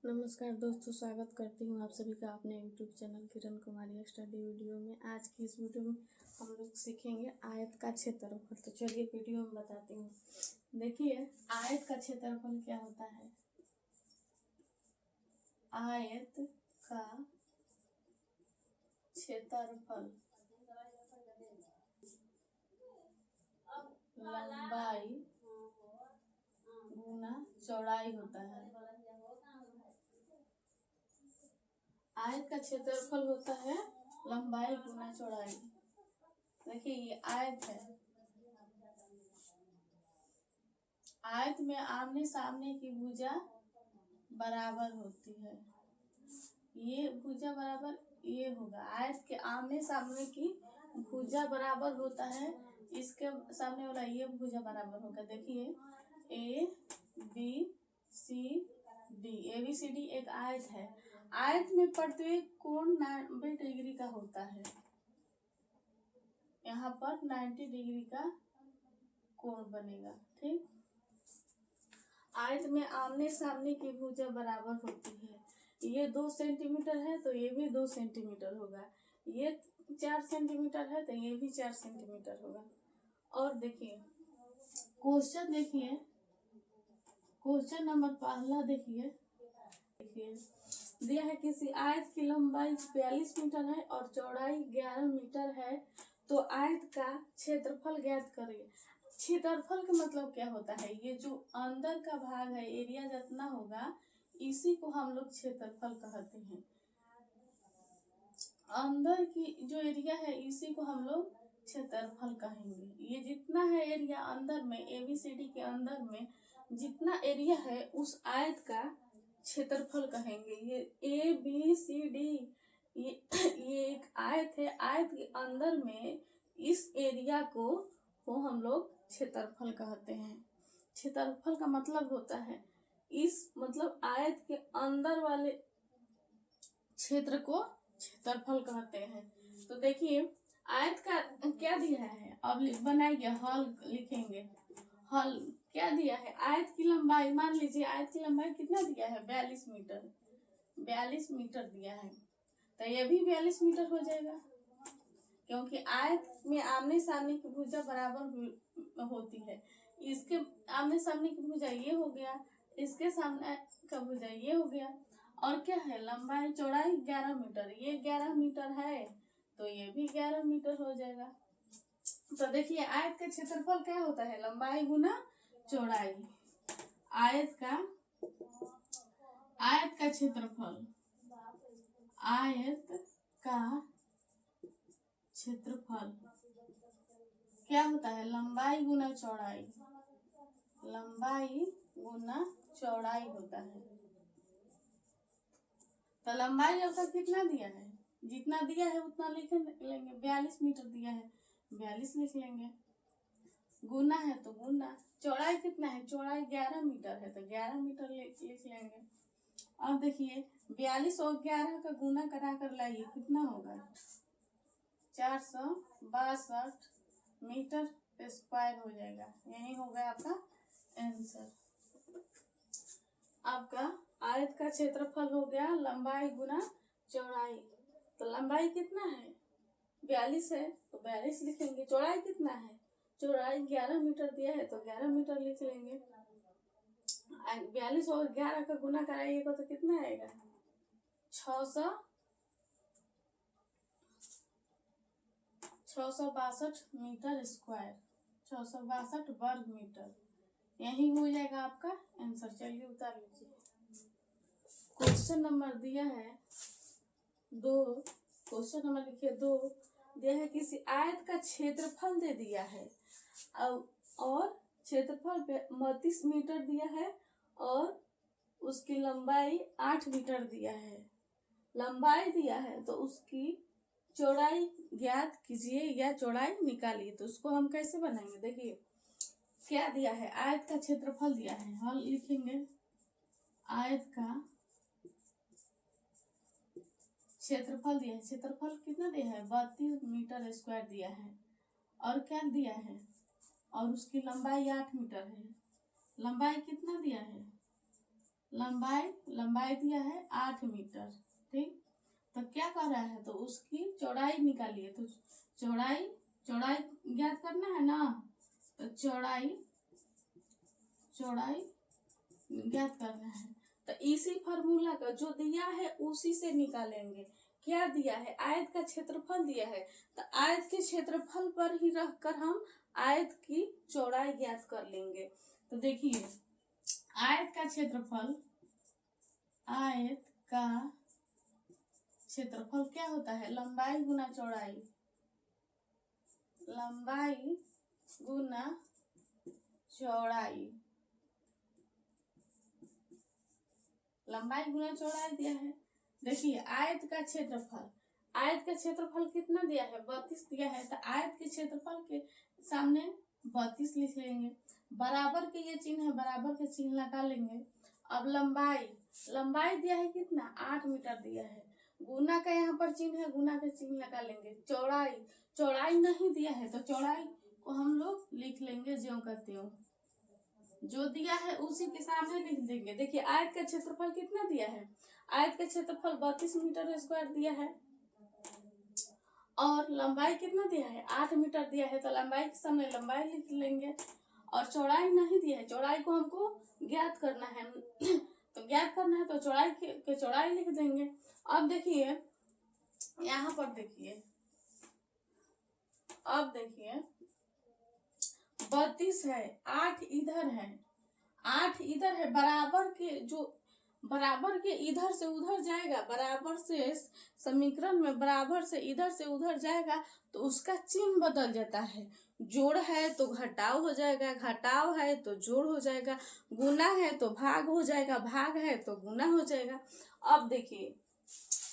नमस्कार दोस्तों, स्वागत करती हूँ आप सभी का अपने YouTube channel Kiran Kumari study video में। आज की इस वीडियो में हम लोग सीखेंगे आयत का क्षेत्रफल। तो चलिए वीडियो में बताती हूँ। देखिए, आयत का क्षेत्रफल क्या होता है। आयत का क्षेत्रफल लंबाई गुना चौड़ाई होता है। आयत का क्षेत्रफल होता है लंबाई गुना चौड़ाई। देखिए, ये आयत है। आयत में आमने सामने की भुजा बराबर होती है। ये भुजा बराबर ये होगा। आयत के आमने सामने की भुजा बराबर होता है। इसके सामने वाला ये भुजा बराबर होगा। देखिए, A B C D. ABCD एक आयत है। आयत में प्रत्येक कोण 90 डिग्री का होता है। यहाँ पर 90 डिग्री का कोण बनेगा। ठीक, आयत में आमने सामने की भुजा बराबर होती है। ये 2 सेंटीमीटर है तो ये भी 2 सेंटीमीटर होगा। ये 4 सेंटीमीटर है तो ये भी 4 सेंटीमीटर होगा। और देखिए क्वेश्चन, देखिए क्वेश्चन नंबर पहला देखिए दिया है किसी आयत की लंबाई 42 मीटर है और चौड़ाई 11 मीटर है, तो आयत का क्षेत्रफल ज्ञात करिए। क्षेत्रफल का मतलब क्या होता है? ये जो अंदर का भाग है, एरिया जितना होगा, इसी को हम लोग क्षेत्रफल कहते हैं। अंदर की जो एरिया है इसी को हम लोग क्षेत्रफल कहेंगे। ये जितना है एरिया अंदर में, ABCD के अंदर में जितना एरिया है उस आयत का क्षेत्रफल कहेंगे। ये ABCD ये एक आयत है। आयत के अंदर में इस एरिया को हम लोग क्षेत्रफल कहते हैं। क्षेत्रफल का मतलब होता है मतलब आयत के अंदर वाले क्षेत्र को क्षेत्रफल कहते हैं। तो देखिए, आयत का क्या दिया है, अब बनाइए, हल लिखेंगे। हल क्या दिया है? आयत की लंबाई, मान लीजिए आयत की लंबाई कितना दिया है? 42 मीटर। 42 मीटर दिया है तो ये भी 42 मीटर हो जाएगा, क्योंकि आयत में आमने सामने की भुजा बराबर होती है। इसके आमने सामने की भुजा ये हो गया, इसके सामने का भुजा ये हो गया। और क्या है? लंबाई चौड़ाई 11 मीटर। ये 11 मीटर है तो ये भी 11 मीटर हो जाएगा। तो देखिए, आयत का क्षेत्रफल क्या होता है? लंबाई गुना चौड़ाई। आयत का क्षेत्रफल, आयत का क्षेत्रफल क्या होता है? लंबाई गुना चौड़ाई। लंबाई गुना चौड़ाई होता है। तो लंबाई आपका कितना दिया है? जितना दिया है उतना लिख लेंगे। 42 मीटर दिया है, 42 लिख लेंगे। गुना है तो गुना। चौड़ाई कितना है? चौड़ाई 11 मीटर है तो 11 मीटर लिख लेंगे। अब देखिए, 42 और 11 का गुना करा कर लाइए, कितना होगा? 462 मीटर स्क्वायर हो जाएगा। यही होगा आपका आंसर। आपका आयत का क्षेत्रफल हो गया लंबाई गुना चौड़ाई। तो लंबाई कितना है? 42 है तो 42 लिखेंगे। चौड़ाई कितना है? चौड़ाई 11 मीटर दिया है तो 11 मीटर लिख लेंगे। 42 और 11 का गुना कराइएगा तो कितना आएगा? 662 मीटर स्क्वायर, 662 वर्ग मीटर। यही हो जाएगा आपका आंसर। चलिए उतार लीजिए। क्वेश्चन नंबर दिया है 2। क्वेश्चन नंबर लिखिए 2। दिया है किसी आयत का क्षेत्रफल दे दिया है और क्षेत्रफल पे 32 मीटर दिया है और उसकी लंबाई 8 मीटर दिया है। लंबाई दिया है तो उसकी चौड़ाई ज्ञात कीजिए या चौड़ाई निकालिए। तो उसको हम कैसे बनाएंगे? देखिए, क्या दिया है? आयत का क्षेत्रफल दिया है। हल लिखेंगे। आयत का क्षेत्रफल दिया है। क्षेत्रफल कितना दिया है? 32 मीटर स्क्वायर दिया है। और क्या दिया है? और उसकी लंबाई 8 मीटर है। लंबाई कितना दिया है? लंबाई दिया है 8 मीटर। ठीक, तो क्या कर रहा है, तो उसकी चौड़ाई निकालिए। तो चौड़ाई ज्ञात करना है ना, तो चौड़ाई ज्ञात करना है। तो इसी फार्मूला का जो दिया है उसी से निकालेंगे। क्या दिया है, आयत का क्षेत्रफल दिया है, तो आयत के क्षेत्रफल पर ही रखकर हम आयत की चौड़ाई ज्ञात कर लेंगे। तो देखिए, आयत का क्षेत्रफल क्या होता है, लंबाई गुना चौड़ाई। लंबाई गुना चौड़ाई, लंबाई गुना चौड़ाई दिया है। देखिए, आयत का क्षेत्रफल कितना दिया है, 32 दिया है। तो आयत के क्षेत्रफल के सामने 32 लिख लेंगे। बराबर के ये चिन्ह है, बराबर के चिन्ह लगा लेंगे। अब लंबाई दिया है कितना, 8 मीटर दिया है। गुना का यहाँ पर चिन्ह है, गुना का चिन्ह लगा लेंगे। चौड़ाई नहीं दिया है, तो चौड़ाई को हम लोग लिख लेंगे ज्यों का त्यों। जो दिया है उसी के सामने लिख देंगे। देखिए, आयत का क्षेत्रफल कितना दिया है, आयत का क्षेत्रफल 32 मीटर स्क्वायर दिया है, और लंबाई कितना दिया है, 8 मीटर दिया है। तो लंबाई के सामने लंबाई लिख लेंगे, और चौड़ाई नहीं दिया है, चौड़ाई को हमको ज्ञात करना है। तो ज्ञात करना है तो चौड़ाई के चौड़ाई लिख देंगे। अब देखिए, यहाँ पर देखिए, अब देखिए 32 है, 8 इधर है, 8 इधर है। बराबर के इधर से उधर जाएगा, बराबर से समीकरण में बराबर से इधर से उधर जाएगा तो उसका चिन्ह बदल जाता है। जोड़ है तो घटाव हो जाएगा, घटाव है तो जोड़ हो जाएगा, गुना है तो भाग हो जाएगा, भाग है तो गुना हो जाएगा। अब देखिए,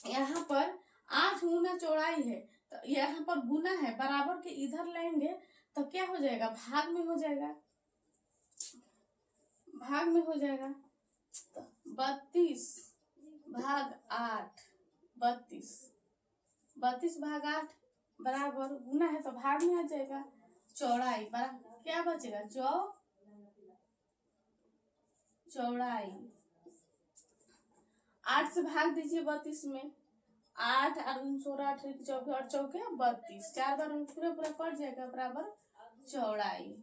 यहाँ पर 8 गुना चौड़ाई है, तो यहाँ पर गुना है, बराबर के इधर लेंगे तो क्या हो जाएगा, भाग में हो जाएगा। 32 भाग 8, 32 भाग 8 बराबर, गुना है तो भाग में आ जाएगा। चौड़ाई बराबर क्या बचेगा, चौड़ाई 8 से भाग दीजिए 32 में, 8 और 16 24 और चौके 32, 4 बार में पूरा पड़ जाएगा बराबर चौड़ाई।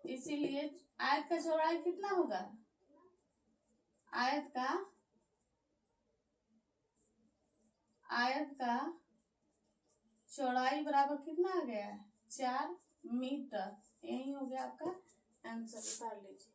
इसीलिए आयत का चौड़ाई कितना होगा, आयत का चौड़ाई बराबर कितना आ गया, 4 मीटर। यही हो गया आपका आंसर, उतार लीजिए।